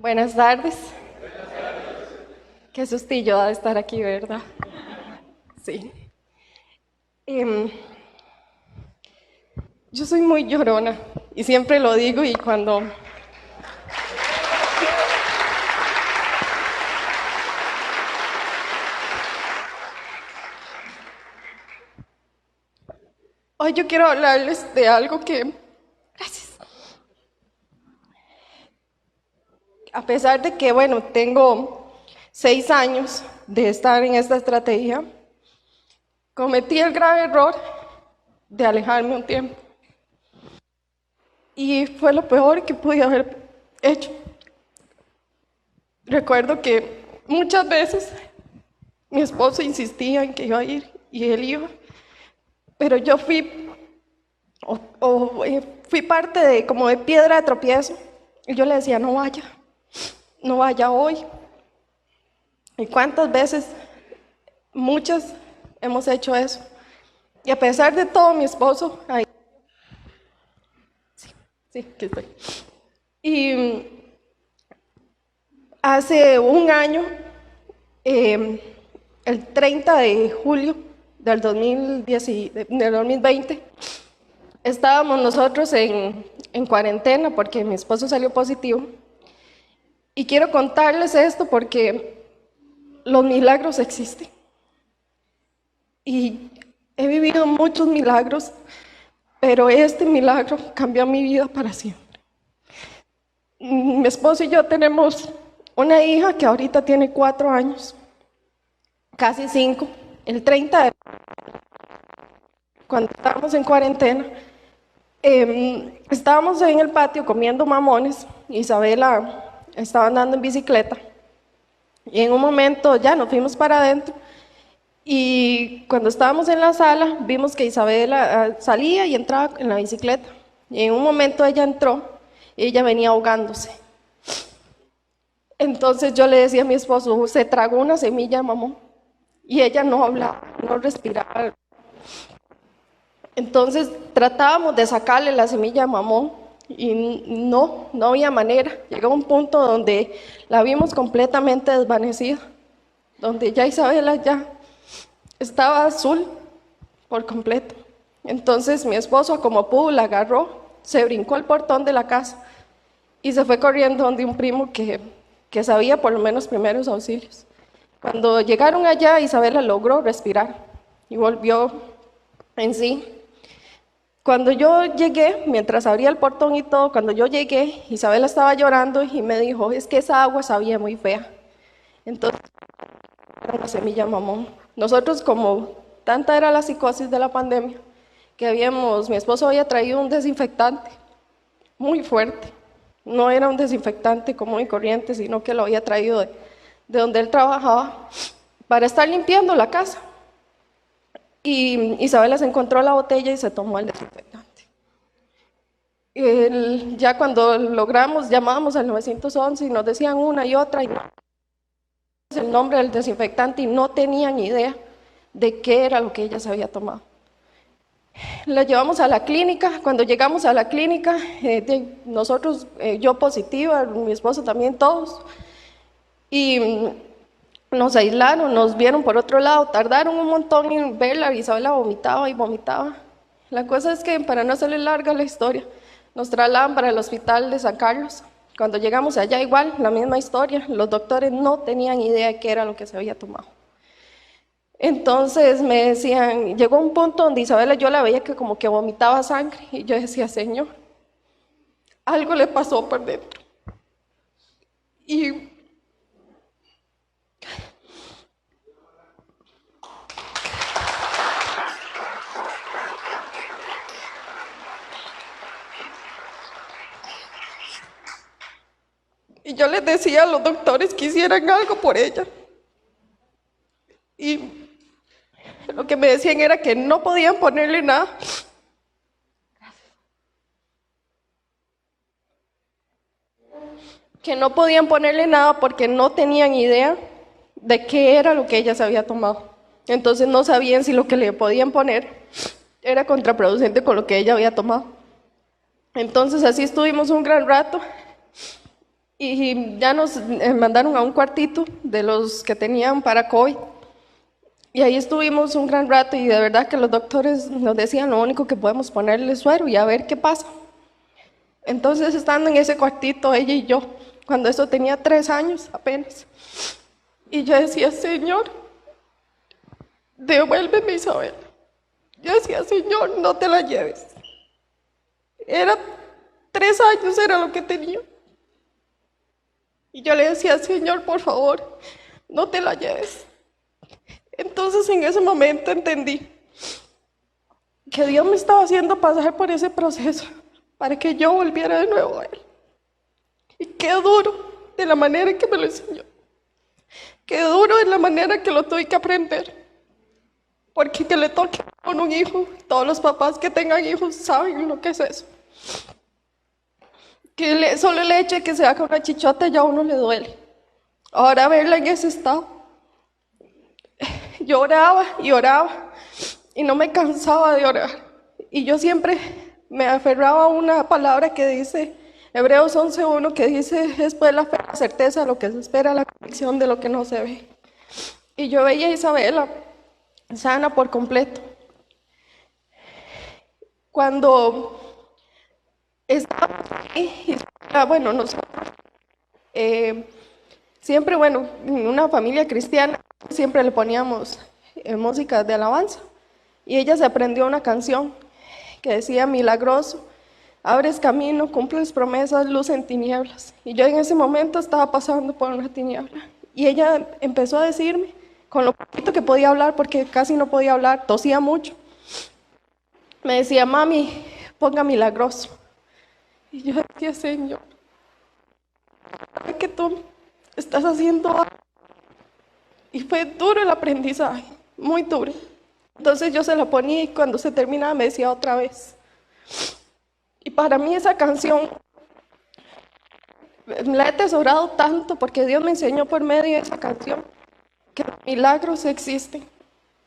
Buenas tardes. Qué sustillo de estar aquí, ¿verdad? Sí. Em, yo soy muy llorona y siempre lo digo y cuando... Hoy yo quiero hablarles de algo que... Gracias. A pesar de que, bueno, tengo 6 años de estar en esta estrategia, cometí el grave error de alejarme un tiempo. Y fue lo peor que pude haber hecho. Recuerdo que muchas veces mi esposo insistía en que iba a ir y él iba, pero yo fui parte de como de piedra de tropiezo y yo le decía, no vaya hoy. ¿Y cuántas veces? Muchas hemos hecho eso. Y a pesar de todo, mi esposo, ahí, sí, que estoy. Y hace un año, el 30 de julio del 2020, estábamos nosotros en cuarentena porque mi esposo salió positivo. Y quiero contarles esto porque los milagros existen. Y he vivido muchos milagros, pero este milagro cambió mi vida para siempre. Mi esposo y yo tenemos una hija que ahorita tiene 4 años, casi 5. El 30 de cuando estábamos en cuarentena, estábamos en el patio comiendo mamones. Isabela estaba andando en bicicleta y en un momento ya nos fuimos para adentro y cuando estábamos en la sala vimos que Isabela salía y entraba en la bicicleta y en un momento ella entró y ella venía ahogándose. Entonces yo le decía a mi esposo, se tragó una semilla de mamón y ella no hablaba, no respiraba. Entonces tratábamos de sacarle la semilla de mamón y no había manera. Llegó un punto donde la vimos completamente desvanecida, donde ya Isabela ya estaba azul por completo. Entonces mi esposo, como pudo, la agarró, se brincó el portón de la casa y se fue corriendo donde un primo que sabía por lo menos primeros auxilios. Cuando llegaron allá, Isabela logró respirar y volvió en sí. Cuando yo llegué, mientras abría el portón y todo, cuando yo llegué, Isabela estaba llorando y me dijo, es que esa agua sabía muy fea. Entonces, era una semilla de mamón. Nosotros, como tanta era la psicosis de la pandemia, que mi esposo había traído un desinfectante muy fuerte. No era un desinfectante común y corriente, sino que lo había traído de donde él trabajaba para estar limpiando la casa. Y Isabela se encontró la botella y se tomó el desinfectante. Ya cuando logramos, llamábamos al 911 y nos decían una y otra y no el nombre del desinfectante y no tenían idea de qué era lo que ella se había tomado. La llevamos a la clínica. Cuando llegamos a la clínica, nosotros, yo positiva, mi esposo también, todos, y nos aislaron, nos vieron por otro lado, tardaron un montón en verla, Isabela vomitaba y vomitaba. La cosa es que, para no hacerle larga la historia, nos trasladan para el hospital de San Carlos. Cuando llegamos allá, igual, la misma historia, los doctores no tenían idea de qué era lo que se había tomado. Entonces me decían, llegó un punto donde Isabela, yo la veía que como que vomitaba sangre, y yo decía, Señor, algo le pasó por dentro. Y yo les decía a los doctores que hicieran algo por ella. Y lo que me decían era que no podían ponerle nada. Que no podían ponerle nada porque no tenían idea de qué era lo que ella se había tomado. Entonces no sabían si lo que le podían poner era contraproducente con lo que ella había tomado. Entonces así estuvimos un gran rato. y ya nos mandaron a un cuartito de los que tenían para COVID. Y ahí estuvimos un gran rato y de verdad que los doctores nos decían lo único que podemos ponerle suero y a ver qué pasa. Entonces, estando en ese cuartito, ella y yo, cuando eso tenía 3 años apenas, y yo decía, Señor, devuélveme a Isabel. Yo decía, Señor, no te la lleves. Era 3 años, era lo que tenía. Y yo le decía, Señor, por favor, no te la lleves. Entonces, en ese momento entendí que Dios me estaba haciendo pasar por ese proceso para que yo volviera de nuevo a Él. Y qué duro de la manera en que me lo enseñó. Qué duro de la manera que lo tuve que aprender. Porque que le toque con un hijo, todos los papás que tengan hijos saben lo que es eso. Que solo el hecho de que se haga una chichota ya a uno le duele. Ahora verla en ese estado. Yo oraba y oraba y no me cansaba de orar. Y yo siempre me aferraba a una palabra que dice, Hebreos 11:1, que dice, después la fe, la certeza de lo que se espera, la convicción de lo que no se ve. Y yo veía a Isabela sana por completo. Cuando estaba ahí, bueno, nosotros siempre, bueno, en una familia cristiana, siempre le poníamos música de alabanza. Y ella se aprendió una canción que decía, milagroso, abres camino, cumples promesas, luz en tinieblas. Y yo en ese momento estaba pasando por una tiniebla. Y ella empezó a decirme, con lo poquito que podía hablar, porque casi no podía hablar, tosía mucho, me decía, mami, ponga milagroso. Y yo decía, Señor, ¿sabes que tú estás haciendo algo? Y fue duro el aprendizaje, muy duro. Entonces yo se la ponía y cuando se terminaba me decía otra vez. Y para mí esa canción la he atesorado tanto porque Dios me enseñó por medio de esa canción que los milagros existen,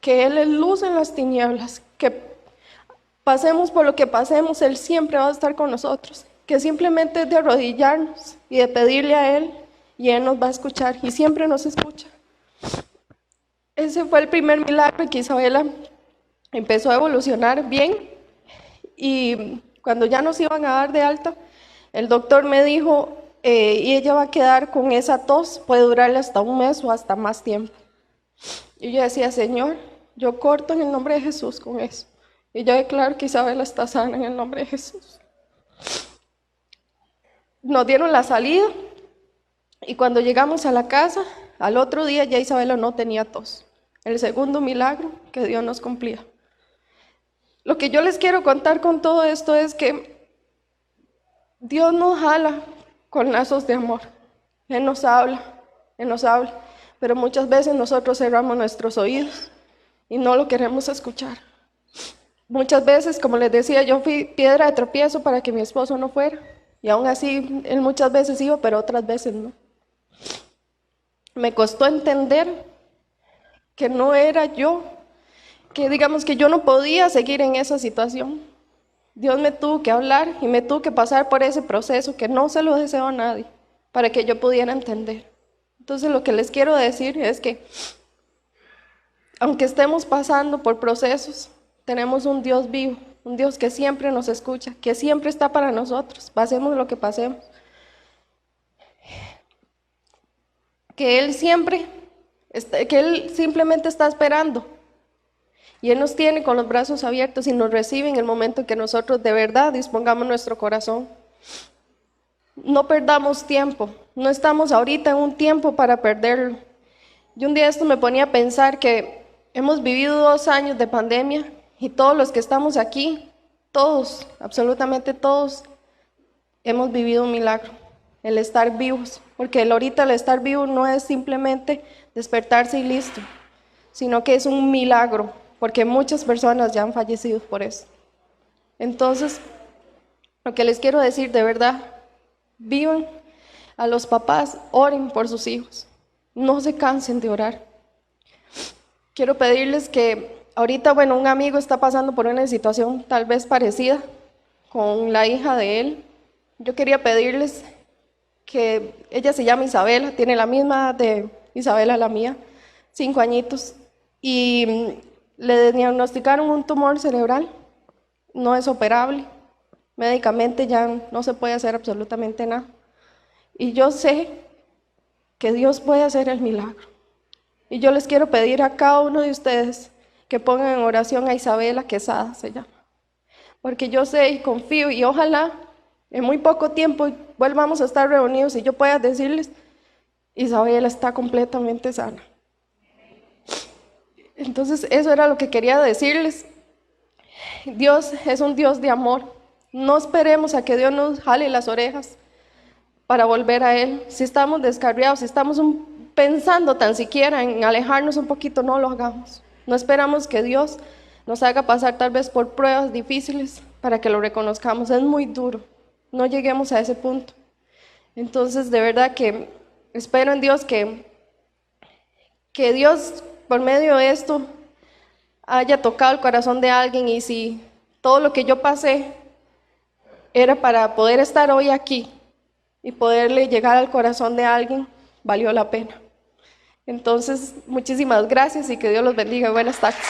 que Él es luz en las tinieblas, que pasemos por lo que pasemos, Él siempre va a estar con nosotros, que simplemente es de arrodillarnos y de pedirle a Él y Él nos va a escuchar y siempre nos escucha. Ese fue el primer milagro que Isabela empezó a evolucionar bien y cuando ya nos iban a dar de alta, el doctor me dijo, y ella va a quedar con esa tos, puede durarle hasta 1 mes o hasta más tiempo. Y yo decía, Señor, yo corto en el nombre de Jesús con eso. Y yo declaro que Isabela está sana en el nombre de Jesús. Nos dieron la salida y cuando llegamos a la casa, al otro día ya Isabela no tenía tos. El segundo milagro que Dios nos cumplía. Lo que yo les quiero contar con todo esto es que Dios nos jala con lazos de amor. Él nos habla, pero muchas veces nosotros cerramos nuestros oídos y no lo queremos escuchar. Muchas veces, como les decía, yo fui piedra de tropiezo para que mi esposo no fuera, y aún así él muchas veces iba, pero otras veces no. Me costó entender que no era yo, que digamos que yo no podía seguir en esa situación. Dios me tuvo que hablar y me tuvo que pasar por ese proceso que no se lo deseo a nadie, para que yo pudiera entender. Entonces lo que les quiero decir es que, aunque estemos pasando por procesos, tenemos un Dios vivo, un Dios que siempre nos escucha, que siempre está para nosotros, pasemos lo que pasemos. Que Él simplemente está esperando. Y Él nos tiene con los brazos abiertos y nos recibe en el momento que nosotros de verdad dispongamos nuestro corazón. No perdamos tiempo, no estamos ahorita en un tiempo para perderlo. Yo un día esto me ponía a pensar que hemos vivido 2 años de pandemia y todos los que estamos aquí, todos, absolutamente todos, hemos vivido un milagro, el estar vivos. Porque ahorita el estar vivo no es simplemente despertarse y listo, sino que es un milagro, porque muchas personas ya han fallecido por eso. Entonces, lo que les quiero decir de verdad, vivan a los papás, oren por sus hijos, no se cansen de orar. Quiero pedirles que ahorita, bueno, un amigo está pasando por una situación tal vez parecida con la hija de él. Yo quería pedirles que ella se llama Isabela, tiene la misma de Isabela, la mía, 5 añitos, y le diagnosticaron un tumor cerebral, no es operable, médicamente ya no se puede hacer absolutamente nada. Y yo sé que Dios puede hacer el milagro. Y yo les quiero pedir a cada uno de ustedes que pongan en oración a Isabela Quesada, se llama. Porque yo sé y confío y ojalá en muy poco tiempo volvamos a estar reunidos y yo pueda decirles, Isabela está completamente sana. Entonces eso era lo que quería decirles. Dios es un Dios de amor. No esperemos a que Dios nos jale las orejas para volver a Él. Si estamos descarriados, si estamos pensando tan siquiera en alejarnos un poquito, no lo hagamos. No esperamos que Dios nos haga pasar tal vez por pruebas difíciles para que lo reconozcamos. Es muy duro. No lleguemos a ese punto. Entonces, de verdad que espero en Dios que Dios, por medio de esto, haya tocado el corazón de alguien, y si todo lo que yo pasé era para poder estar hoy aquí y poderle llegar al corazón de alguien, valió la pena. Entonces, muchísimas gracias y que Dios los bendiga. Buenas tardes.